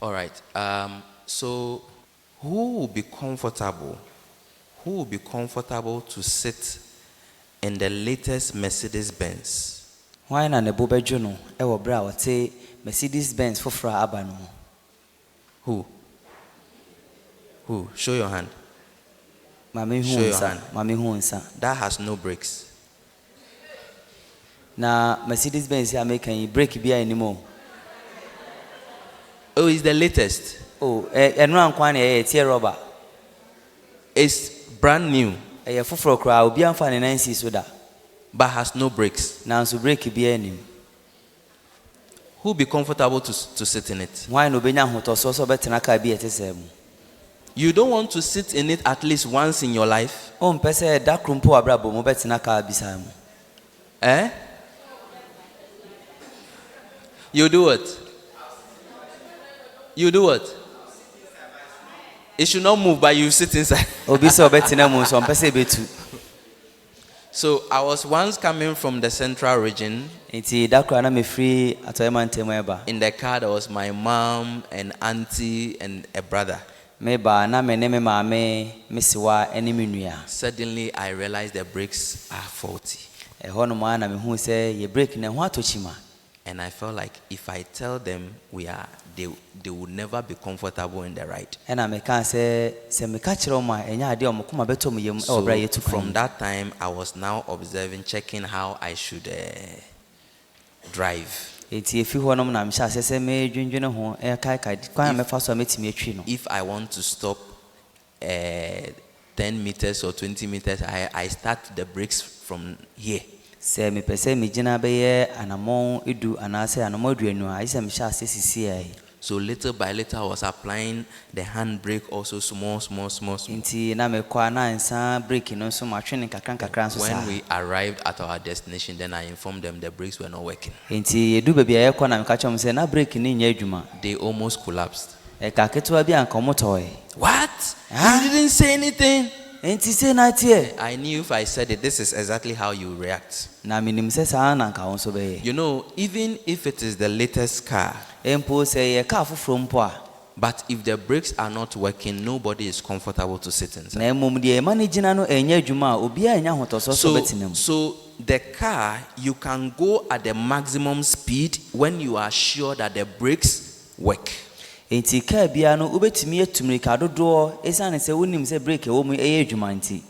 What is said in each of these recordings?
All right. So who will be comfortable? Who will be comfortable to sit in the latest Mercedes Benz? Why na nebo bedwo no e wo bra wote Mercedes Benz foforo aba no? Who? Who? Show your hand. Mami Show hu your nsa, hand. mami hu nsa. That has no brakes. Na Mercedes Benz ya make an brake bia anymore. Oh, it's the latest. Oh, enu ankwan e tie rubber. It's brand new, E foforo kra obi amfa ne nansi so da. but has no brakes. Na so brake bia anim. Who will be comfortable to sit in it? Why no benya hotoso so betena ka bia etesem? You don't want to sit in it at least once in your life? O mpese da krumpo abrabo mo betena ka bisa mu. Eh? You do what? You do what? It should not move, but you sit inside. Obi so betena mu so mpese betu. So I was once coming from the central region. Enti da kra na me free atoyema ntemu eba. In the car there was my mom and auntie and a brother. Me ba na me ne me maame mesiwa ene me nua. Suddenly I realized the brakes are faulty. E ho no ma na me hu se ye brake na ho atochima. And I felt like if I tell them they would never be comfortable in the ride. And I can say me catch ma enya ade o mokoma beto mo yem e obra yetu. From that time I was now observing, checking how I should drive. Eti efi ho no na me sha se me dwendwene ho e kai kwan me fa so metimi atwi no. If I want to stop 10 meters or 20 meters, I start the brakes from here. Se me pese me gina be ye anamon edu anase anamon aduanu a ise me sha se sisi ai. So little by little I was applying the handbrake also small. Inti na me kwa na nsa brake no so matwene kakran so sa. When we arrived at our destination, then I informed them the brakes were not working. Inti edu bebia ye kwa na me kacho say na brake ni nya adwuma. They almost collapsed. E ka ketewa bia nka motoy. What? You didn't say anything? Inti say na tie. I knew if I said it, this is exactly how you react. Na minim se sa na nka won so be. You know, even if it is the latest car, Empo say ye car foforo mpo a. but if the brakes are not working, nobody is comfortable to sit inside. Na emom de manage na no enya adwuma obi a enya hotoso so betinam. So the car, you can go at the maximum speed when you are sure that the brakes work. Enti car bia no obetimi etumrika dodo esane se wonim se brake wo mu eye adwuma nti.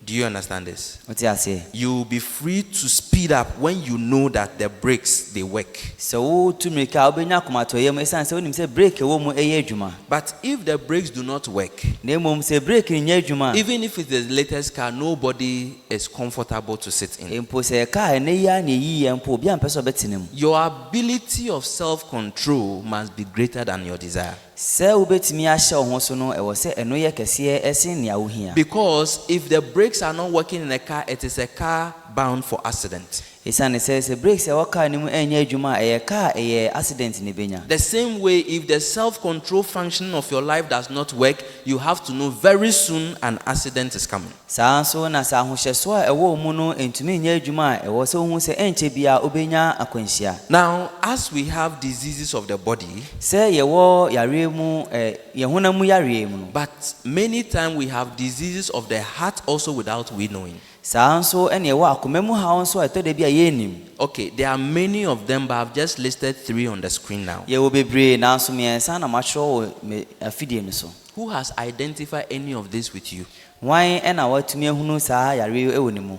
Do you understand this? Oti ase. You will be free to speed up when you know that the brakes, they work. So tumrika obenya komato yem esane se wonim se brake wo mu eye adwuma. But if the brakes do not work, Na emom se brake nya adwuma. even if it's the latest car, nobody is comfortable to sit in. Empo se car na ya na yi empo obi ampeso betinam. Your ability of self-control must be greater than your desire. Se obetimi ahye ho so no e wo se eno ye kese ese nia wo hia. Because if the brakes are not working in a car, it is a car bound for accident. Esane se brakes e wo car ni mu enya adwuma e car e accident ni benya. The same way, if the self-control function of your life does not work, you have to know very soon an accident is coming. Sa so na sa hohyeso a e wo mu no entumi nya adwuma e wo se hu se enche bia obenya akwanhia. Now, as we have diseases of the body, Se ye wo yare mu ye hona mu yare mu no. but many times we have diseases of the heart also without we knowing. Sa so ene ye wo akomemu ha won so etode bia ye nim. Okay, there are many of them, but I've just listed 3 on the screen now. Ye wo bebre na so me ensa na macho me afidie no so. Who has identified any of this with you? Wan ena watumi ehunu sa yare e wo ni mu.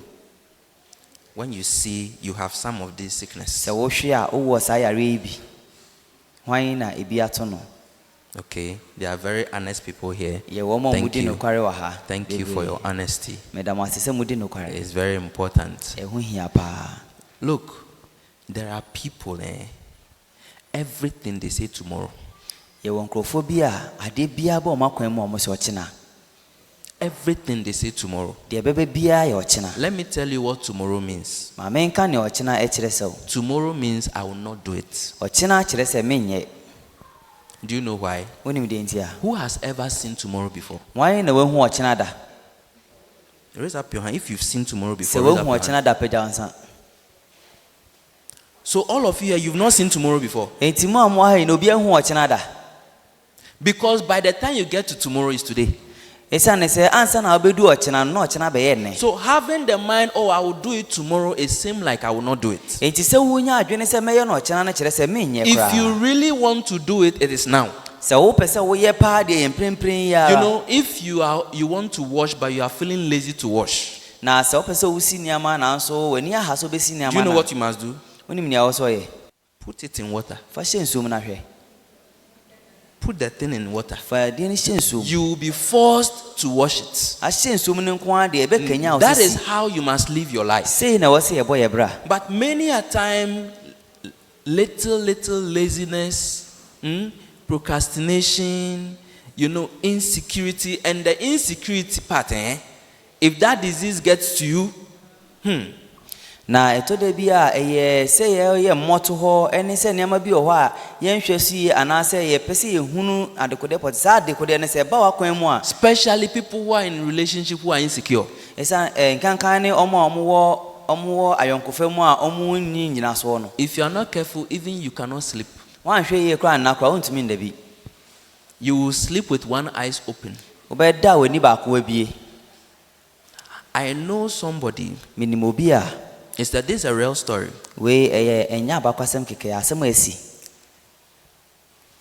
When you see you have some of these sickness. Se wo hwe a wo sa yare bi. Wan na ebi ato no. Okay, there are very honest people here. Ye wo mo mudi no kware wa ha. Thank you for your honesty. Madam asese mudi no kware. It's very important. E hu hia pa. Look, there are people everything they say tomorrow. Ye wo nkrofo bi a ade bia ba o makwan mu o mo se ochina. Everything they say tomorrow. De bebe bia ye ochina. Let me tell you what tomorrow means. Ma men kan ne ochina e kire se. Tomorrow means I will not do it. Ochina kire se menye. Do you know why? Wonim de ntia. Who has ever seen tomorrow before? Wan na we hu ochina da. Raise up your hand if you've seen tomorrow before. Se we hu ochina da peja nsa. So all of you here, you've not seen tomorrow before. Enti mu amwa ha no bia hu ochina da. Because by the time you get to tomorrow is today. Esane se ansa na obedu ochena no ochena be ye ne. So having the mind, oh, I will do it tomorrow, it seems like I will not do it. Enti se wunya adwene se meye no ochena na kire se menye kra. If you really want to do it, it is now. Se wo pese wo ye pa de emprempren ya. You know, if you want to wash but you are feeling lazy to wash. Na se wo pese wo si niama na so wani aha so be si niama na. Do you know what you must do? Onim nia wo so ye. Put it in water. Fa hyensuom na hwe. Put the thing in water. Fa de ni hyensuom. You will be forced to wash it. A hyensuom ne nko ade e be kanya wo. That is how you must live your life. Say na wo se ye boy bra. But many a time, little laziness, procrastination, insecurity, and the insecurity part, if that disease gets to you, na etoda bia eye se ye mmoto ho ene se niam bi ho a ye nhwesi ana se ye pese ye hunu adekode pot sa adekode ne se ba wa kwan mu a especially people who are in relationship who are insecure. Esa nkankan ne omo ayonkofa mu a omo nyi nyina so no. If you are not careful, even you cannot sleep. Wan hwe ye kra na kra untumi ndabi. You will sleep with one eye open. Obeda wani ba ko abie. I know somebody. Minimobi a. Is that this a real story? We enya abakwasem keke asem asi.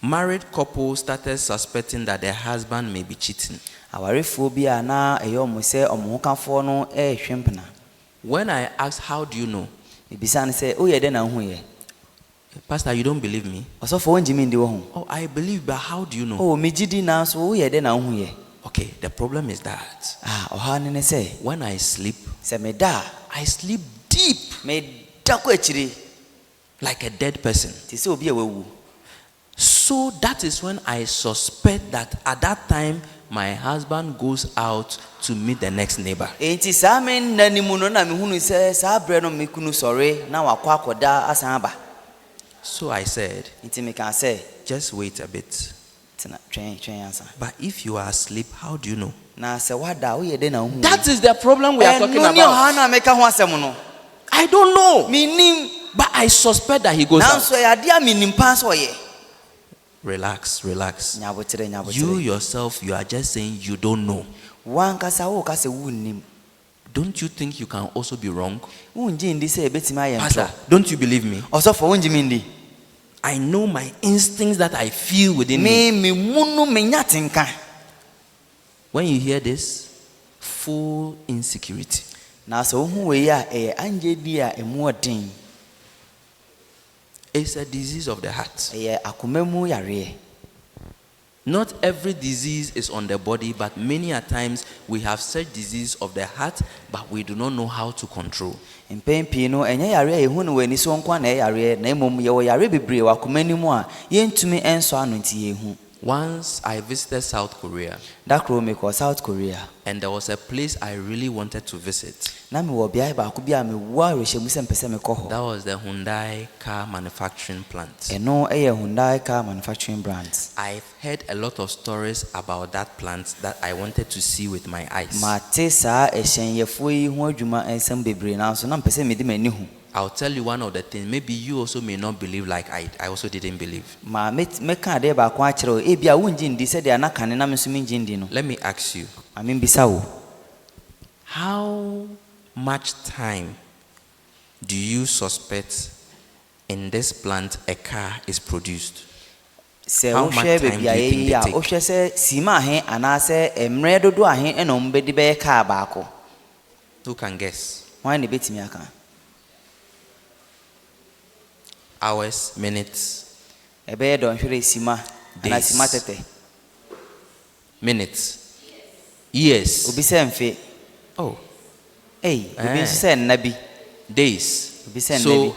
Married couple started suspecting that their husband may be cheating. Awarefo bi a na eyo mo se omohukafo no hwempena. When I asked, how do you know? Ibisa ne se o ye de na hu ye. Pastor, you don't believe me? Osofo onjimi ndi wo hu. Oh, I believe, but how do you know? Oh, mejidi na so o ye de na hu ye. Okay, the problem is that oha ne se when I sleep, se me da, I sleep deep, me da ko akiri like a dead person. Ti se obi awu. So that is when I suspect that at that time my husband goes out to meet the next neighbor. Enti sa me nanimu no na me hunu se sa bre no me kunu sore na wakwa akoda asan ba. So I said, enti me can say, just wait a bit. But if you are asleep, how do you know? That is the problem we are talking about. I don't know. But I suspect that he goes out. Relax. You yourself, you are just saying you don't know. Don't you think you can also be wrong? Pastor, don't you believe me? I know my instincts that I feel within me. When you hear this, full insecurity. It's a disease of the heart. Not every disease is on the body, but many a times we have such disease of the heart, but we do not know how to control. Once I visited South Korea, and there was a place I really wanted to visit. That was the Hyundai car manufacturing plant. I've heard a lot of stories about that plant that I wanted to see with my eyes. I'll tell you one of the things. Maybe you also may not believe like I also didn't believe. Let me ask you. How much time do you suspect in this plant a car is produced? How much time do you think they take? Who can guess? Hours, minutes, days, minutes, years. Oh, days. So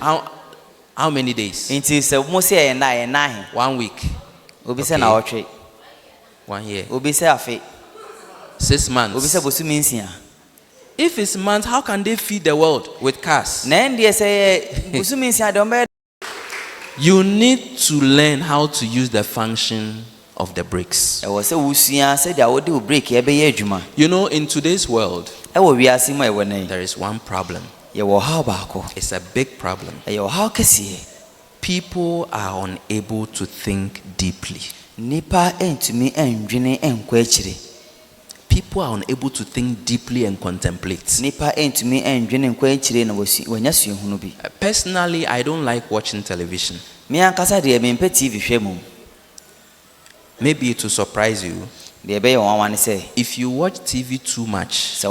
how many days? 1 week. Okay. 1 year. 6 months. If it's months, how can they feed the world with cars? You need to learn how to use the function of the brakes. You know, in today's world, there is one problem. It's a big problem. People are unable to think deeply. Nipa entumi endwene enkwa akire. People are unable to think deeply and contemplate. Nipa entumi endwene enkwa akire na wanya suhunu bi. Personally, I don't like watching television. Me ankasa de me mpe TV hwemu. Maybe it will surprise you. If you watch TV too much,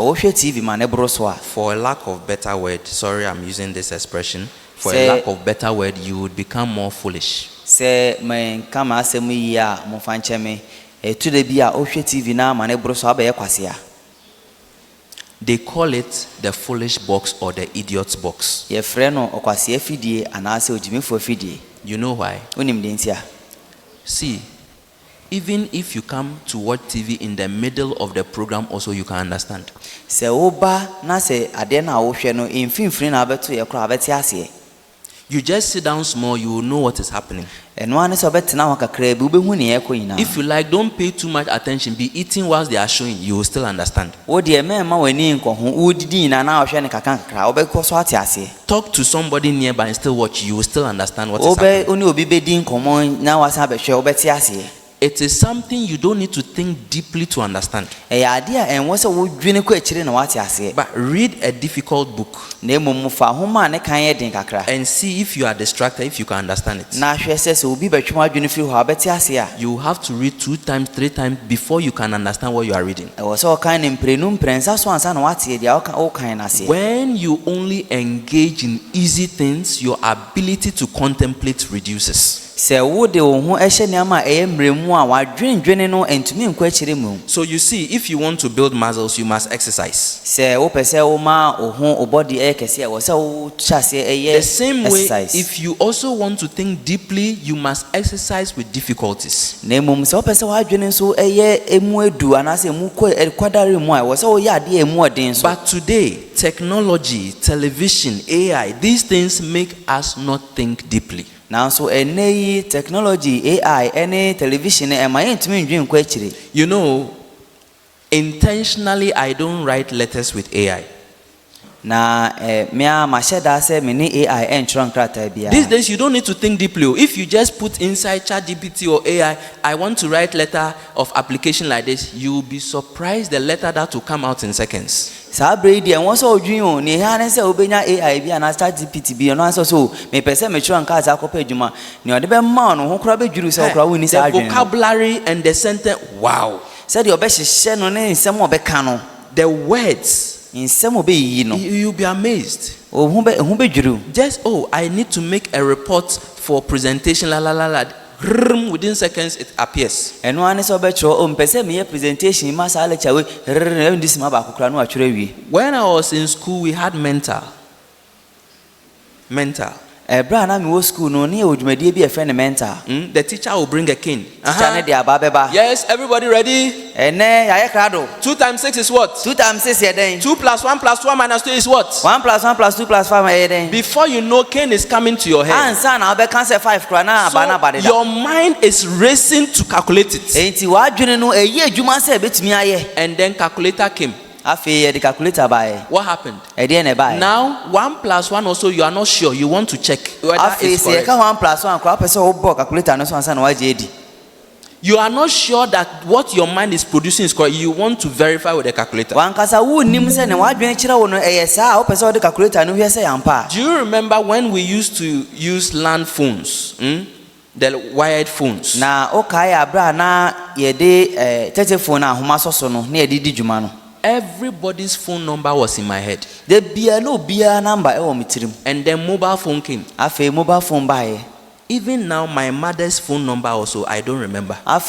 for a lack of better word, sorry I'm using this expression, for a lack of better word, you would become more foolish. They call it the foolish box or the idiot's box. You know why? See, even if you come to watch TV in the middle of the program, also you can understand. You just sit down small, you will know what is happening. If you like, don't pay too much attention, be eating whilst they are showing, you will still understand. Talk to somebody nearby and still watch, you will still understand what is happening. It is something you don't need to think deeply to understand. But read a difficult book and see if you are distracted, if you can understand it. You have to read 2 times, 3 times before you can understand what you are reading. When you only engage in easy things, your ability to contemplate reduces. So you see, if you want to build muscles, you must exercise. The same way, if you also want to think deeply, you must exercise with difficulties. But today, technology, television, AI, these things make us not think deeply. Now, so any technology, AI, any television, you know, intentionally, I don't write letters with AI. These days, you don't need to think deeply. If you just put inside ChatGPT or AI, I want to write letter of application like this, you will be surprised the letter that will come out in seconds. And also they will vocabulary and the sentence, wow. The words, you'll be amazed. Just, I need to make a report for presentation, within seconds it appears. And one is presentation. When I was in school, we had mental. The teacher will bring a cane. Yes, everybody ready? 2 times 6 is what? 2 times 6 2 plus 1 plus 1 minus 2 is what? 1 plus 1 plus 2 plus 5 Before you know, cane is coming to your head. So your mind is racing to calculate it. And then calculator came. What happened? Now 1 plus 1 also, you are not sure. You want to check whether it's correct. 1 plus 1 You are not sure that what your mind is producing is correct. You want to verify with the calculator. Do you remember when we used to use land phones? The wired phones. Everybody's phone number was in my head. And then mobile phone came. Even now, my mother's phone number also, I don't remember. My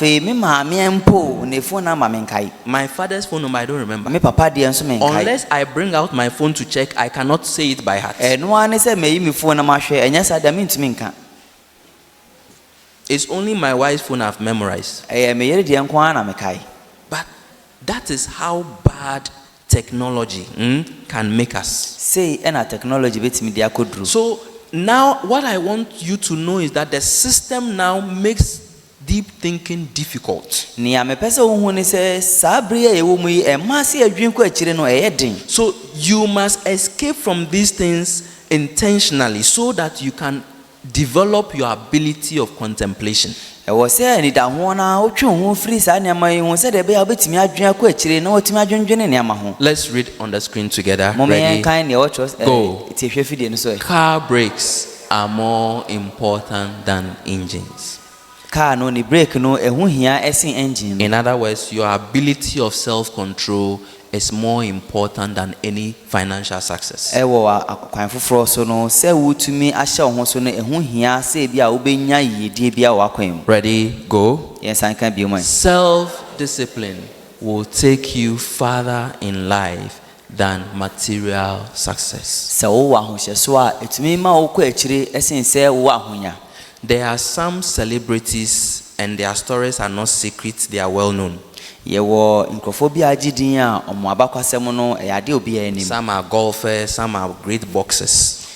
father's phone number, I don't remember. Unless I bring out my phone to check, I cannot say it by heart. It's only my wife's phone I've memorized. But that is how bad technology can make us. So now what I want you to know is that the system now makes deep thinking difficult. So you must escape from these things intentionally so that you can develop your ability of contemplation. Let's read on the screen together. Ready? Go. Car brakes are more important than engines. In other words, your ability of self-control is more important than any financial success. Ready? Go. Self-discipline will take you farther in life than material success. There are some celebrities and their stories are not secret, they are well known. Some are golfers, some are great boxers.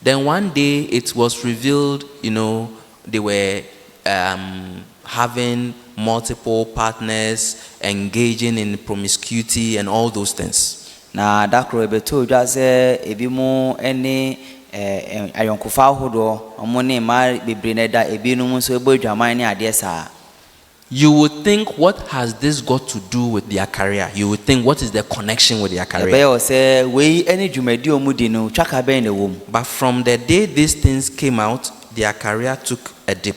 Then one day it was revealed, they were having multiple partners, engaging in promiscuity and all those things. You would think, what has this got to do with their career? You would think, what is the connection with their career? But from the day these things came out, their career took a dip.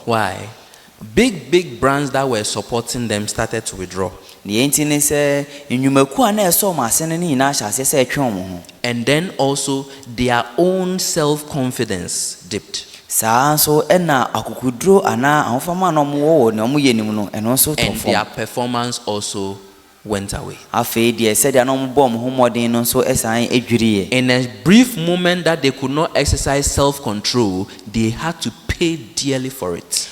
Why? Big brands that were supporting them started to withdraw. And then also their own self-confidence dipped. And their performance also went away. In a brief moment that they could not exercise self-control, they had to pay dearly for it.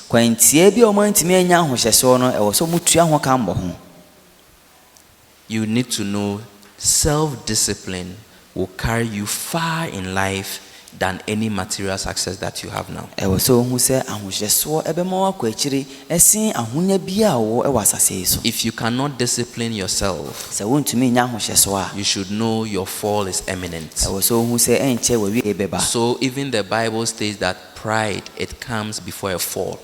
You need to know self-discipline will carry you far in life than any material success that you have now. If you cannot discipline yourself, you should know your fall is imminent. So even the Bible states that pride, it comes before a fall.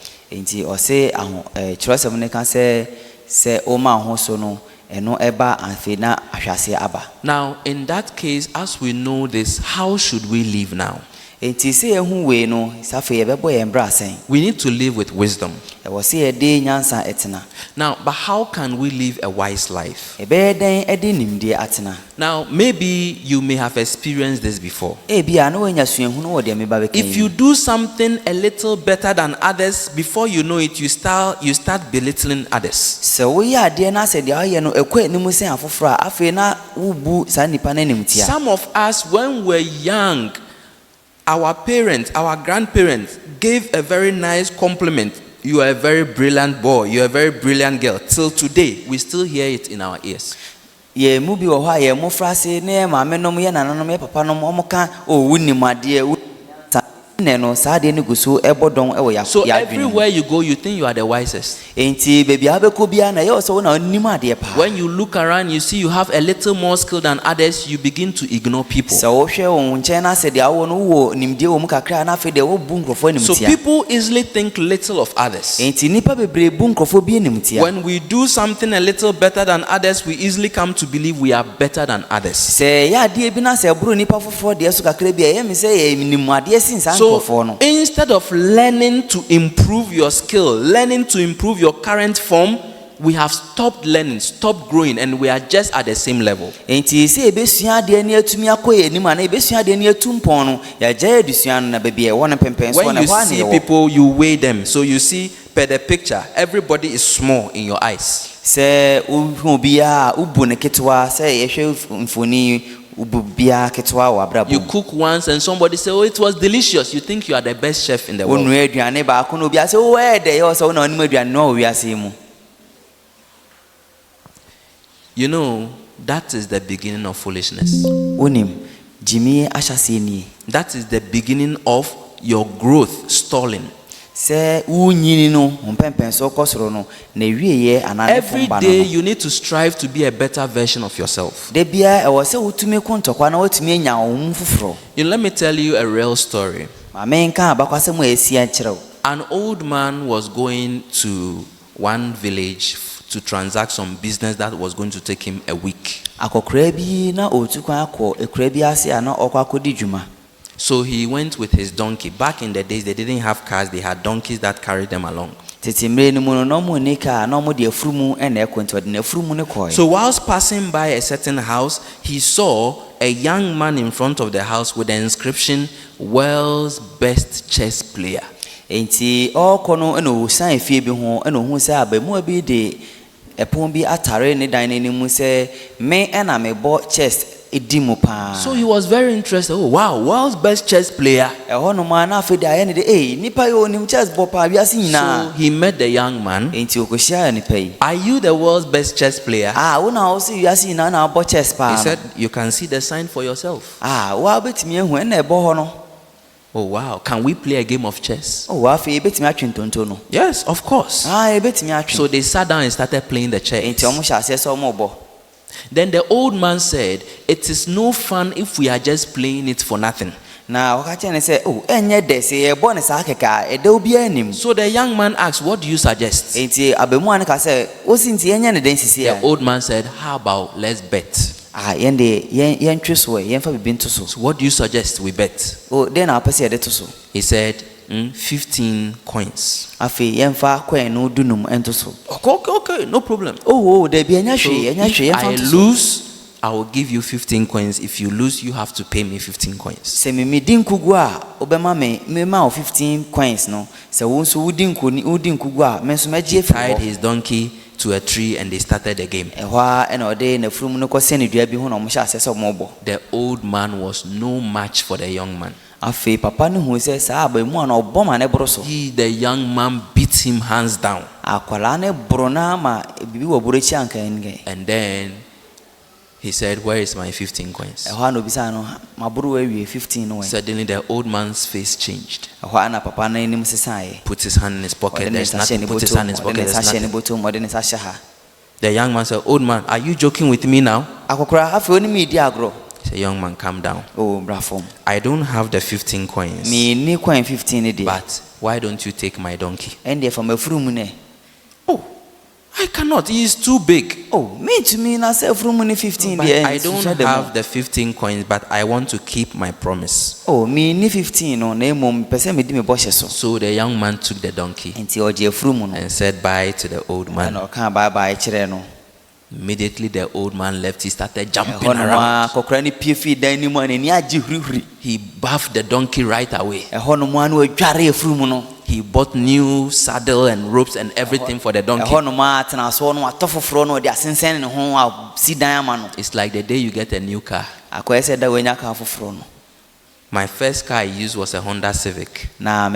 Now, in that case, as we know this, how should we live now? We need to live with wisdom. Now, but how can we live a wise life? Now, maybe you may have experienced this before. If you do something a little better than others, before you know it, you start belittling others. Some of us, when we're young, our parents, our grandparents gave a very nice compliment. You are a very brilliant boy. You are a very brilliant girl. Till today, we still hear it in our ears. So everywhere you go, you think you are the wisest. When you look around, you see you have a little more skill than others, you begin to ignore people. So people easily think little of others. When we do something a little better than others, we easily come to believe we are better than others. So instead of learning to improve your skill, learning to improve your current form, we have stopped learning, stopped growing, and we are just at the same level. When you see people, you weigh them. So you see, per the picture, everybody is small in your eyes. You cook once and somebody say, oh, it was delicious. You think you are the best chef in the world. You know, that is the beginning of foolishness. That is the beginning of your growth stalling. Every day you need to strive to be a better version of yourself. Let me tell you a real story. An old man was going to one village to transact some business that was going to take him a week. So he went with his donkey. Back in the days, they didn't have cars, they had donkeys that carried them along. So whilst passing by a certain house, he saw a young man in front of the house with the inscription, "World's Best Chess Player." So he was very interested. Oh wow, world's best chess player. So he met the young man. Are you the world's best chess player? He said, you can see the sign for yourself. Oh wow, can we play a game of chess? Yes, of course. So they sat down and started playing the chess. Then the old man said, it is no fun if we are just playing it for nothing. So the young man asked, what do you suggest? The old man said, how about let's bet? So what do you suggest we bet? He said, 15 coins. Okay, no problem. So if I lose, I will give you 15 coins. If you lose, you have to pay me 15 coins. He tied his donkey to a tree and they started the game. The old man was no match for the young man. The young man beat him hands down. And then he said, where is my 15 coins? Suddenly the old man's face changed. Put his hand in his pocket, there's nothing. Put his hand in his pocket, there's nothing. The young man said, old man, are you joking with me now? Say, young man, calm down. I don't have the 15 coins. But why don't you take my donkey? Oh, I cannot. He is too big. I don't have the 15 coins, but I want to keep my promise. So the young man took the donkey and said bye to the old man. Immediately the old man left. He started jumping around. He bathed the donkey right away. He bought new saddle and ropes and everything for the donkey. It's like the day you get a new car. My first car I used was a Honda Civic. That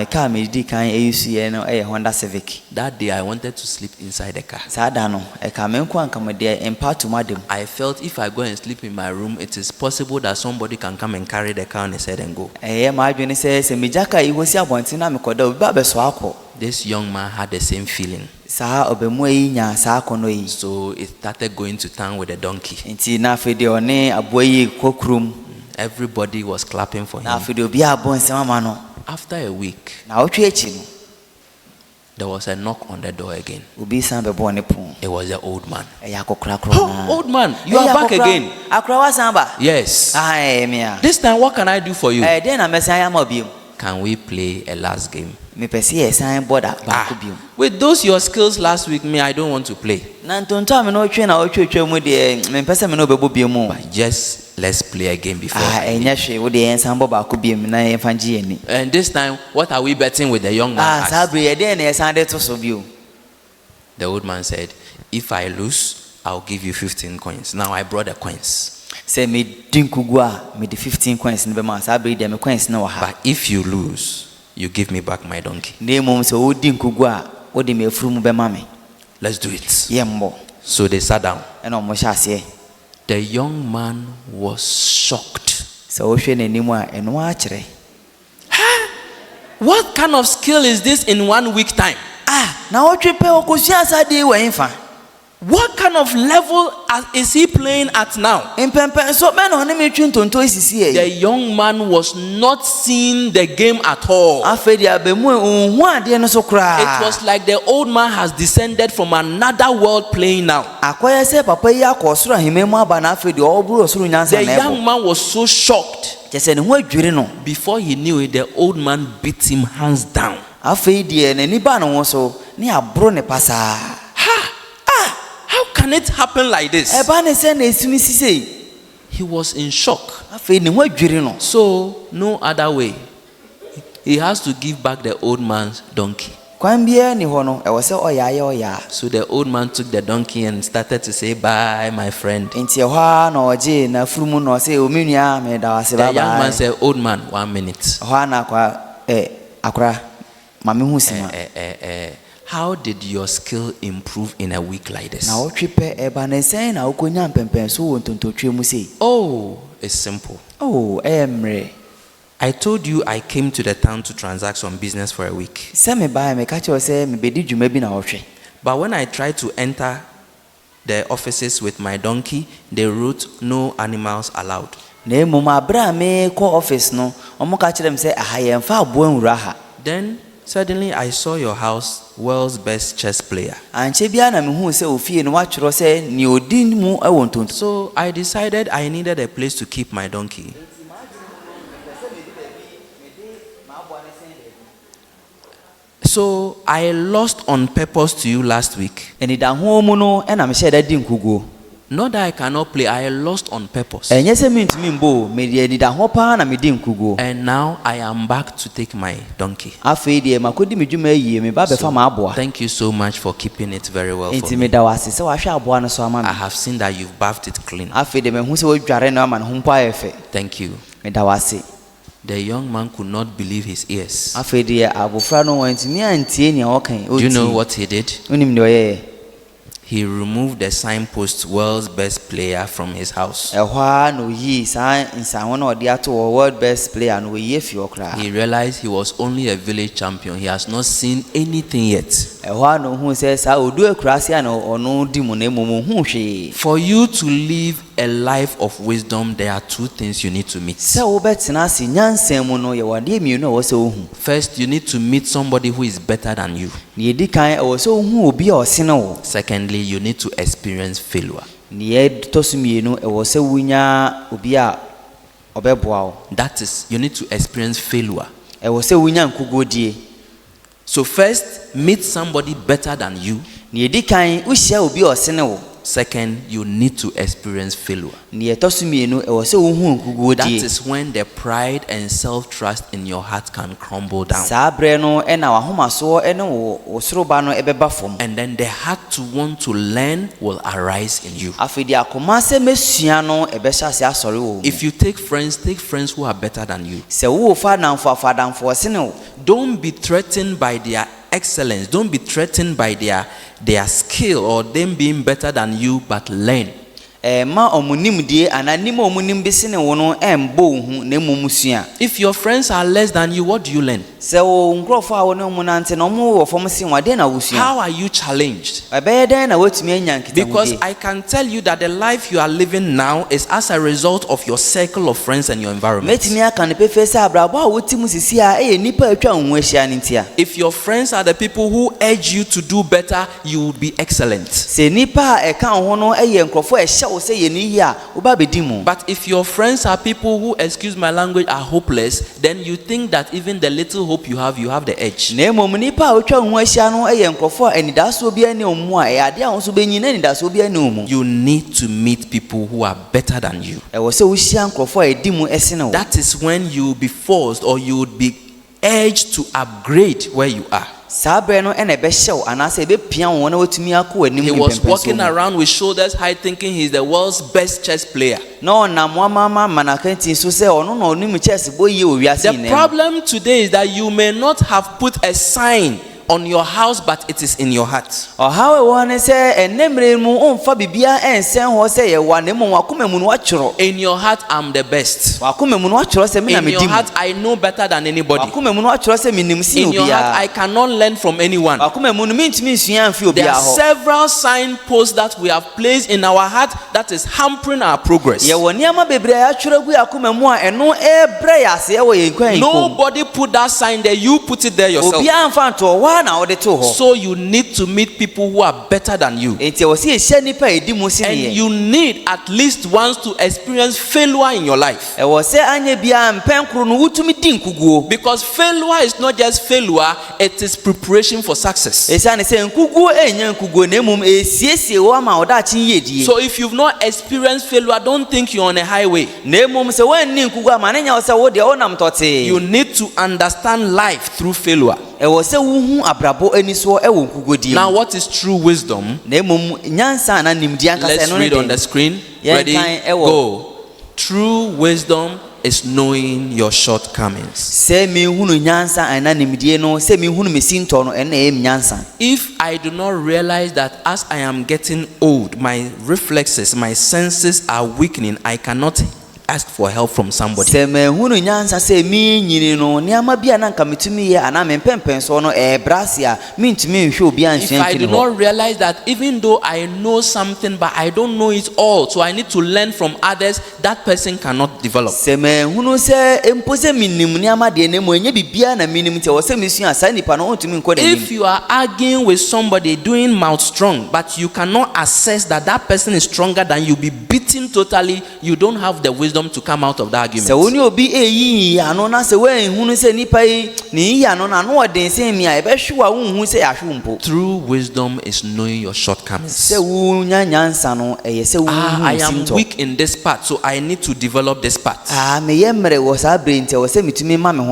day I wanted to sleep inside the car. I felt if I go and sleep in my room, it is possible that somebody can come and carry the car on his head and go. This young man had the same feeling. So it started going to town with a donkey. Everybody was clapping for him. After a week, there was a knock on the door again. It was the old man. Oh, old man, you are back again. Yes. This time, what can I do for you? Can we play a last game? With those your skills last week, I don't want to play. But just let's play a game before. And this time, what are we betting with the young man? The old man said, if I lose, I'll give you 15 coins. Now I brought the coins. But if you lose, you give me back my donkey. Let's do it. So they sat down. The young man was shocked. What kind of skill is this in 1 week time? Now what kind of level is he playing at now? The young man was not seeing the game at all. It was like the old man has descended from another world playing now. The young man was so shocked. Before he knew it, the old man beat him hands down. How can it happen like this? He was in shock. So, no other way. He has to give back the old man's donkey. So the old man took the donkey and started to say, "Bye, my friend." The young man said, "Old man, 1 minute. How did your skill improve in a week like this?" Oh, it's simple. I told you I came to the town to transact some business for a week. But when I tried to enter the offices with my donkey, they wrote "No animals allowed." Then suddenly I saw your house, world's best chess player. So I decided I needed a place to keep my donkey. So I lost on purpose to you last week. Not that I cannot play, I lost on purpose. And now I am back to take my donkey. So, thank you so much for keeping it very well for me. I have seen that you've bathed it clean. Thank you. The young man could not believe his ears. Do you know what he did? He removed the signpost "World's Best Player" from his house. He realized he was only a village champion. He has not seen anything yet. For you to live a life of wisdom, there are 2 things you need to meet. First, you need to meet somebody who is better than you. Secondly, you need to experience failure. That is, you need to experience failure. So first, meet somebody better than you. Second, you need to experience failure. That is when the pride and self-trust in your heart can crumble down. And then the heart to want to learn will arise in you. If you take friends who are better than you. Don't be threatened by their excellence. Don't be threatened by their skill or them being better than you, but learn. If your friends are less than you, what do you learn? How are you challenged? Because I can tell you that the life you are living now is as a result of your circle of friends and your environment. If your friends are the people who urge you to do better, you will be excellent. But if your friends are people who, excuse my language, are hopeless, then you think that even the little hope you have the edge. You need to meet people who are better than you. That is when you will be forced or you would be urged to upgrade where you are. He was walking around with shoulders high thinking he's the world's best chess player. The problem today is that you may not have put a sign on your house, but it is in your heart. How I want to say, and name mu on Fabibia and San Jose, one name Wakume. In your heart, I'm the best. In your heart, I know better than anybody. In your heart, I cannot learn from anyone. There are several signposts that we have placed in our heart that is hampering our progress. Nobody put that sign there, you put it there yourself. So you need to meet people who are better than you. And you need at least once to experience failure in your life. Because failure is not just failure, it is preparation for success. So if you've not experienced failure, don't think you're on a highway. You need to understand life through failure. Now, what is true wisdom? Let's read on the screen. Ready? Go. True wisdom is knowing your shortcomings. If I do not realize that as I am getting old, my reflexes, my senses are weakening, I cannot ask for help from somebody. If I do not realize that even though I know something but I don't know it all, so I need to learn from others, that person cannot develop. If you are arguing with somebody doing mouth strong but you cannot assess that that person is stronger than you, be beaten totally, you don't have the wisdom to come out of that argument. True wisdom is knowing your shortcomings. I am weak in this part, so I need to develop this part.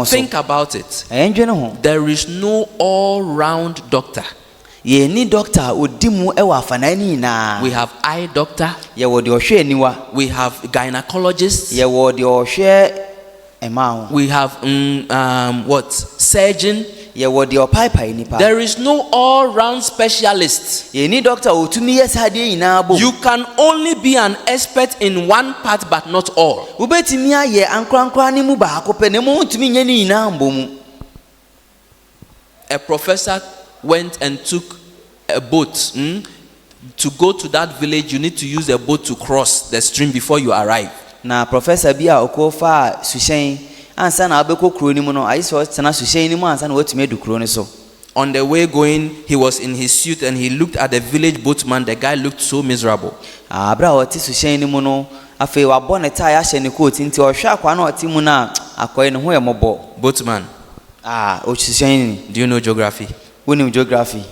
Think about it. There is no all-round doctor. We have eye doctor. We have gynecologists. We have surgeon. There is no all-round specialist. You can only be an expert in one part but not all. A professor went and took a boat to go to that village. You need to use a boat to cross the stream before you arrive. Na professor bia okofa sushen ansa na abeko kuro ni mu no ayiso tena sushen ni mu ansa na watumi edu kuro ni so. On the way going, he was in his suit and he looked at the village boatman. The guy looked so miserable. Abra oti sushen ni mu no afi wa bo ne tie ahye ne coat nti o hwa akwa na oti mu na akoye ne ho ye mobo. Boatman. O sushen. Do you know geography? Geography.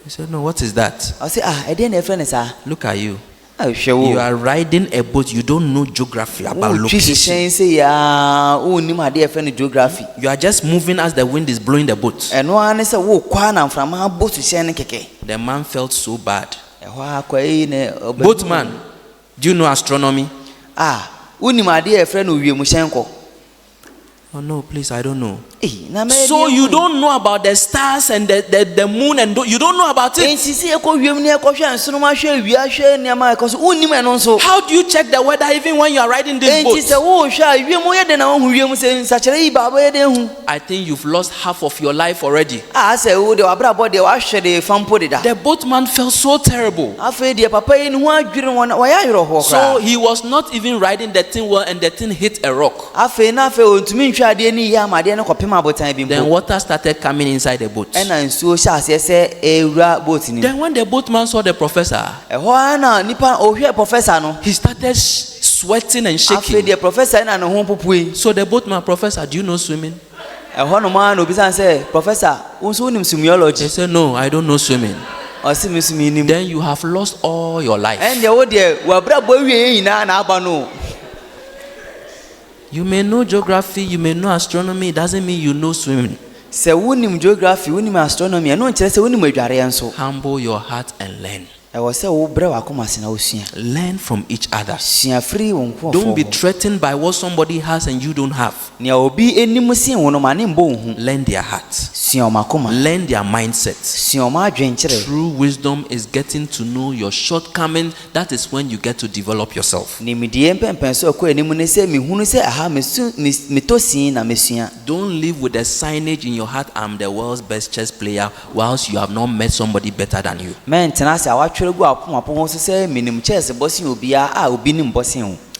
He said, no, what is that? I said, I didn't friend, sir. Look at you. You are riding a boat, you don't know geography about location. You are just moving as the wind is blowing the boat. The man felt so bad. Boatman, do you know astronomy? Oh no, please, I don't know. So you don't know about the stars and the moon, and you don't know about it. How do you check the weather even when you are riding this boat? I think you've lost half of your life already. The boatman felt so terrible. So he was not even riding the thing well, and the thing hit a rock. Then water started coming inside the boat. Then when the boatman saw the professor, he started sweating and shaking. So the boatman, professor, do you know swimming? He said, no, I don't know swimming. Then you have lost all your life. You may know geography, you may know astronomy, it doesn't mean you know swimming. Humble your heart and learn. Learn from each other. Don't be threatened by what somebody has and you don't have. Learn their heart. Learn their mindset. True wisdom is getting to know your shortcomings. That is when you get to develop yourself. Don't live with a signage in your heart, I'm the world's best chess player, whilst you have not met somebody better than you.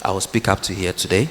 I will speak up to here today.